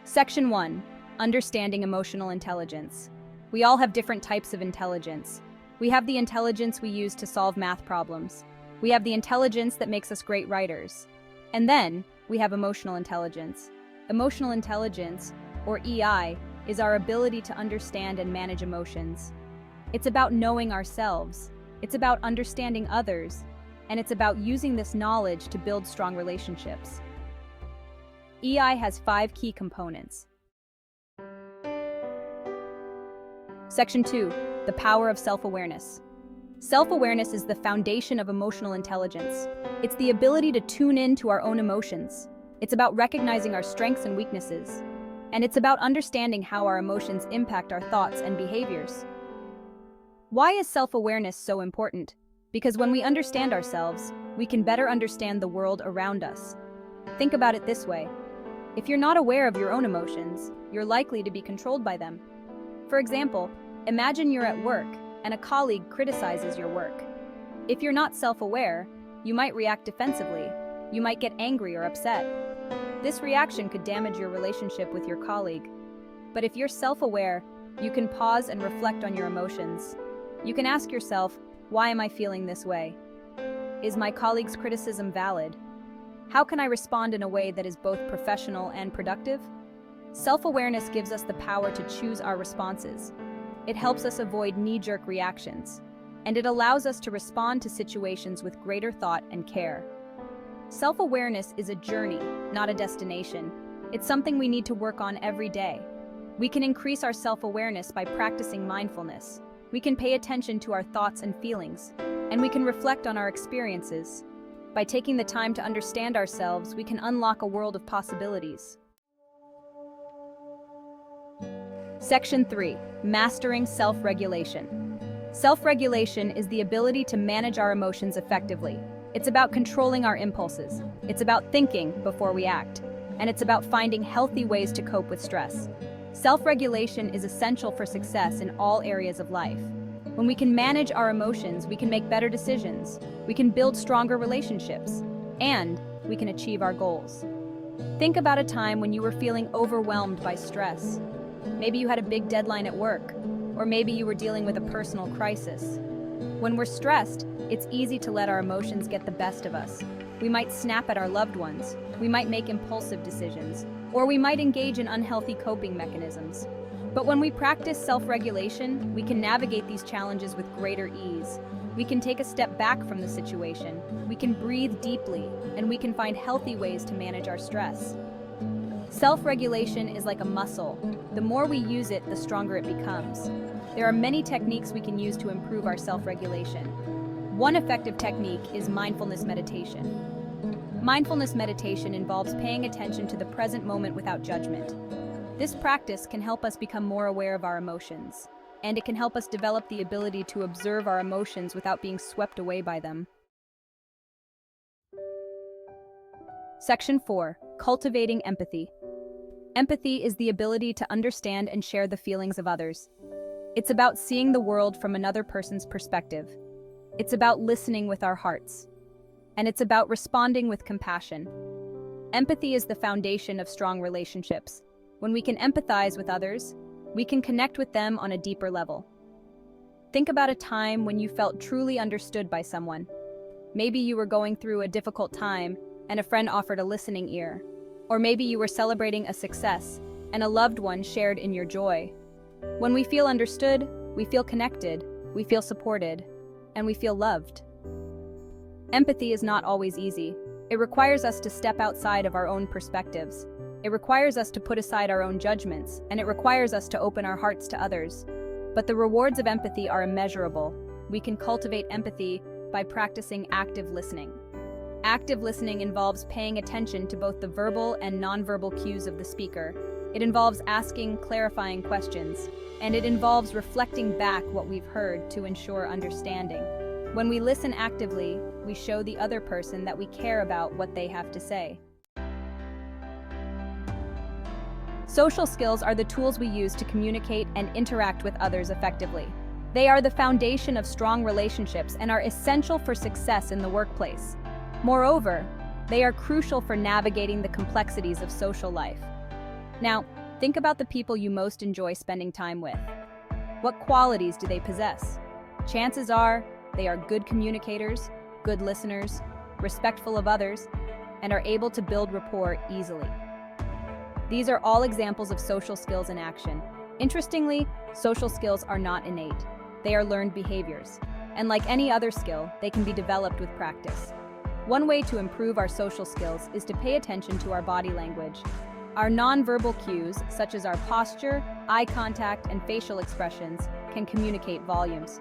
Section 1. Understanding emotional intelligence. We all have different types of intelligence. We have the intelligence we use to solve math problems. We have the intelligence that makes us great writers. And then, we have emotional intelligence. Emotional intelligence, or EI, is our ability to understand and manage emotions. It's about knowing ourselves. It's about understanding others. And it's about using this knowledge to build strong relationships. EI has 5 key components. Section 2. The power of self-awareness. Self-awareness is the foundation of emotional intelligence. It's the ability to tune in to our own emotions. It's about recognizing our strengths and weaknesses. And it's about understanding how our emotions impact our thoughts and behaviors. Why is self-awareness so important? Because when we understand ourselves, we can better understand the world around us. Think about it this way. If you're not aware of your own emotions, you're likely to be controlled by them. For example, imagine you're at work and a colleague criticizes your work. If you're not self-aware, you might react defensively. You might get angry or upset. This reaction could damage your relationship with your colleague. But if you're self-aware, you can pause and reflect on your emotions. You can ask yourself, why am I feeling this way? Is my colleague's criticism valid? How can I respond in a way that is both professional and productive? Self-awareness gives us the power to choose our responses. It helps us avoid knee-jerk reactions, and it allows us to respond to situations with greater thought and care. Self-awareness is a journey, not a destination. It's something we need to work on every day. We can increase our self-awareness by practicing mindfulness. We can pay attention to our thoughts and feelings, and we can reflect on our experiences. By taking the time to understand ourselves, we can unlock a world of possibilities. Section 3. Mastering self-regulation. Self-regulation is the ability to manage our emotions effectively. It's about controlling our impulses. It's about thinking before we act. And it's about finding healthy ways to cope with stress. Self-regulation is essential for success in all areas of life. When we can manage our emotions, we can make better decisions, we can build stronger relationships, and we can achieve our goals. Think about a time when you were feeling overwhelmed by stress. Maybe you had a big deadline at work, or maybe you were dealing with a personal crisis. When we're stressed, it's easy to let our emotions get the best of us. We might snap at our loved ones, we might make impulsive decisions, or we might engage in unhealthy coping mechanisms. But when we practice self-regulation, we can navigate these challenges with greater ease. We can take a step back from the situation, we can breathe deeply, and we can find healthy ways to manage our stress. Self-regulation is like a muscle. The more we use it, the stronger it becomes. There are many techniques we can use to improve our self-regulation. One effective technique is mindfulness meditation. Mindfulness meditation involves paying attention to the present moment without judgment. This practice can help us become more aware of our emotions, and it can help us develop the ability to observe our emotions without being swept away by them. Section 4. Cultivating empathy. Empathy is the ability to understand and share the feelings of others. It's about seeing the world from another person's perspective. It's about listening with our hearts. And it's about responding with compassion. Empathy is the foundation of strong relationships. When we can empathize with others, we can connect with them on a deeper level. Think about a time when you felt truly understood by someone. Maybe you were going through a difficult time and a friend offered a listening ear. Or maybe you were celebrating a success and a loved one shared in your joy. When we feel understood, we feel connected, we feel supported, and we feel loved. Empathy is not always easy. It requires us to step outside of our own perspectives. It requires us to put aside our own judgments, and it requires us to open our hearts to others. But the rewards of empathy are immeasurable. We can cultivate empathy by practicing active listening. Active listening involves paying attention to both the verbal and nonverbal cues of the speaker. It involves asking clarifying questions, and it involves reflecting back what we've heard to ensure understanding. When we listen actively, we show the other person that we care about what they have to say. Social skills are the tools we use to communicate and interact with others effectively. They are the foundation of strong relationships and are essential for success in the workplace. Moreover, they are crucial for navigating the complexities of social life. Now, Think about the people you most enjoy spending time with. What qualities do they possess? Chances are they are good communicators, good listeners, respectful of others, and are able to build rapport easily. These are all examples of social skills in action. Interestingly, social skills are not innate. They are learned behaviors. And like any other skill, they can be developed with practice. One way to improve our social skills is to pay attention to our body language. Our nonverbal cues, such as our posture, eye contact, and facial expressions, can communicate volumes.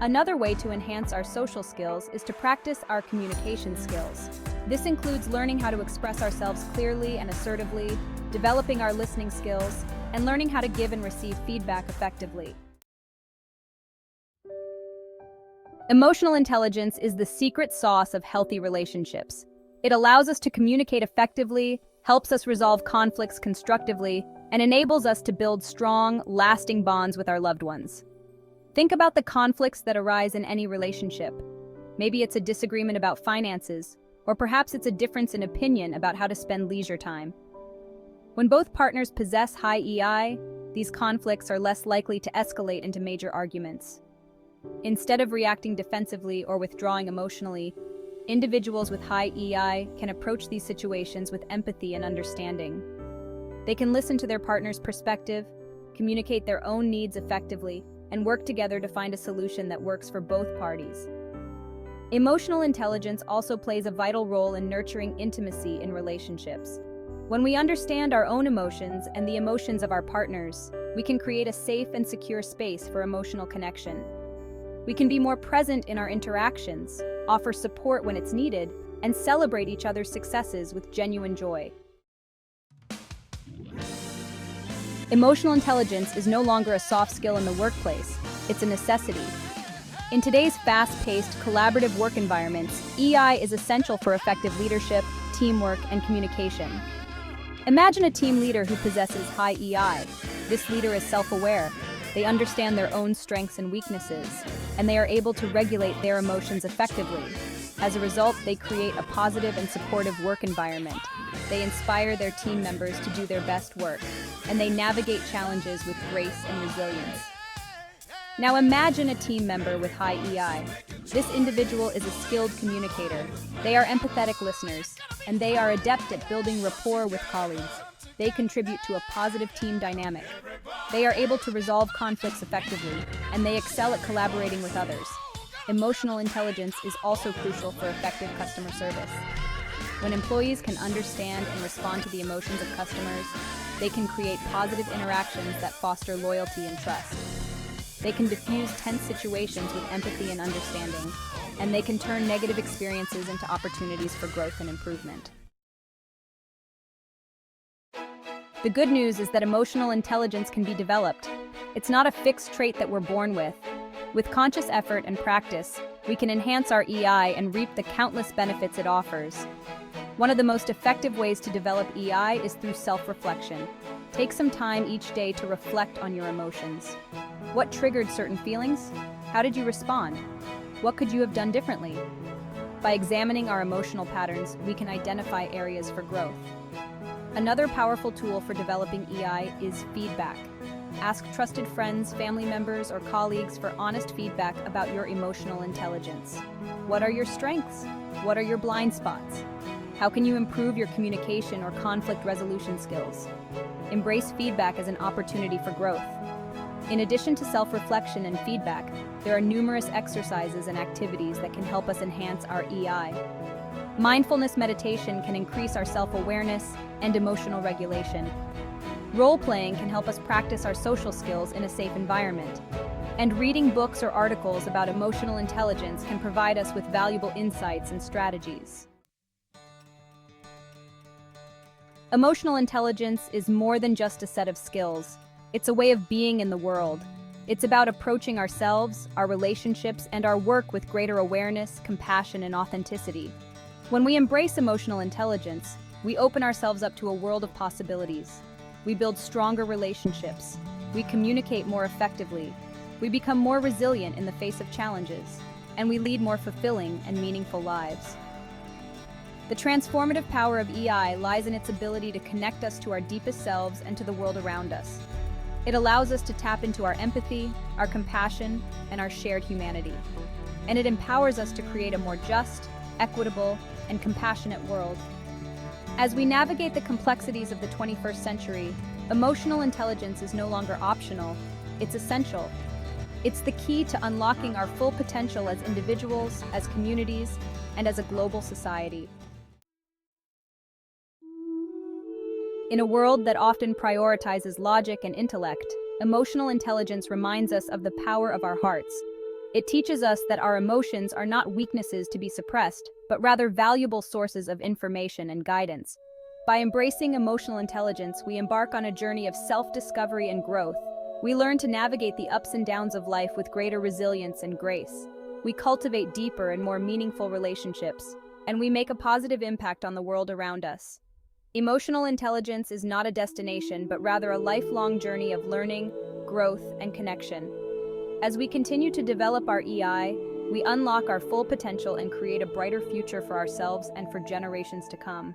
Another way to enhance our social skills is to practice our communication skills. This includes learning how to express ourselves clearly and assertively, developing our listening skills, and learning how to give and receive feedback effectively. Emotional intelligence is the secret sauce of healthy relationships. It allows us to communicate effectively, helps us resolve conflicts constructively, and enables us to build strong, lasting bonds with our loved ones. Think about the conflicts that arise in any relationship. Maybe it's a disagreement about finances, or perhaps it's a difference in opinion about how to spend leisure time. When both partners possess high EI, these conflicts are less likely to escalate into major arguments. Instead of reacting defensively or withdrawing emotionally, individuals with high EI can approach these situations with empathy and understanding. They can listen to their partner's perspective, communicate their own needs effectively, and work together to find a solution that works for both parties. Emotional intelligence also plays a vital role in nurturing intimacy in relationships. When we understand our own emotions and the emotions of our partners, we can create a safe and secure space for emotional connection. We can be more present in our interactions, offer support when it's needed, and celebrate each other's successes with genuine joy. Emotional intelligence is no longer a soft skill in the workplace, it's a necessity. In today's fast-paced, collaborative work environments, EI is essential for effective leadership, teamwork, and communication. Imagine a team leader who possesses high EI. This leader is self-aware. They understand their own strengths and weaknesses, and they are able to regulate their emotions effectively. As a result, they create a positive and supportive work environment. They inspire their team members to do their best work, and they navigate challenges with grace and resilience. Now imagine a team member with high EI. This individual is a skilled communicator. They are empathetic listeners, and they are adept at building rapport with colleagues. They contribute to a positive team dynamic. They are able to resolve conflicts effectively, and they excel at collaborating with others. Emotional intelligence is also crucial for effective customer service. When employees can understand and respond to the emotions of customers, they can create positive interactions that foster loyalty and trust. They can diffuse tense situations with empathy and understanding, and they can turn negative experiences into opportunities for growth and improvement. The good news is that emotional intelligence can be developed. It's not a fixed trait that we're born with. With conscious effort and practice, we can enhance our EI and reap the countless benefits it offers. One of the most effective ways to develop EI is through self-reflection. Take some time each day to reflect on your emotions. What triggered certain feelings? How did you respond? What could you have done differently? By examining our emotional patterns, we can identify areas for growth. Another powerful tool for developing EI is feedback. Ask trusted friends, family members, or colleagues for honest feedback about your emotional intelligence. What are your strengths? What are your blind spots? How can you improve your communication or conflict resolution skills? Embrace feedback as an opportunity for growth. In addition to self-reflection and feedback, there are numerous exercises and activities that can help us enhance our EI. Mindfulness meditation can increase our self-awareness and emotional regulation. Role-playing can help us practice our social skills in a safe environment. And reading books or articles about emotional intelligence can provide us with valuable insights and strategies. Emotional intelligence is more than just a set of skills. It's a way of being in the world. It's about approaching ourselves, our relationships, and our work with greater awareness, compassion, and authenticity. When we embrace emotional intelligence, we open ourselves up to a world of possibilities. We build stronger relationships. We communicate more effectively. We become more resilient in the face of challenges. And we lead more fulfilling and meaningful lives. The transformative power of EI lies in its ability to connect us to our deepest selves and to the world around us. It allows us to tap into our empathy, our compassion, and our shared humanity. And it empowers us to create a more just, equitable, and compassionate world. As we navigate the complexities of the 21st century, emotional intelligence is no longer optional, it's essential. It's the key to unlocking our full potential as individuals, as communities, and as a global society. In a world that often prioritizes logic and intellect, emotional intelligence reminds us of the power of our hearts. It teaches us that our emotions are not weaknesses to be suppressed, but rather valuable sources of information and guidance. By embracing emotional intelligence, we embark on a journey of self-discovery and growth. We learn to navigate the ups and downs of life with greater resilience and grace. We cultivate deeper and more meaningful relationships, and we make a positive impact on the world around us. Emotional intelligence is not a destination, but rather a lifelong journey of learning, growth, and connection. As we continue to develop our EI, we unlock our full potential and create a brighter future for ourselves and for generations to come.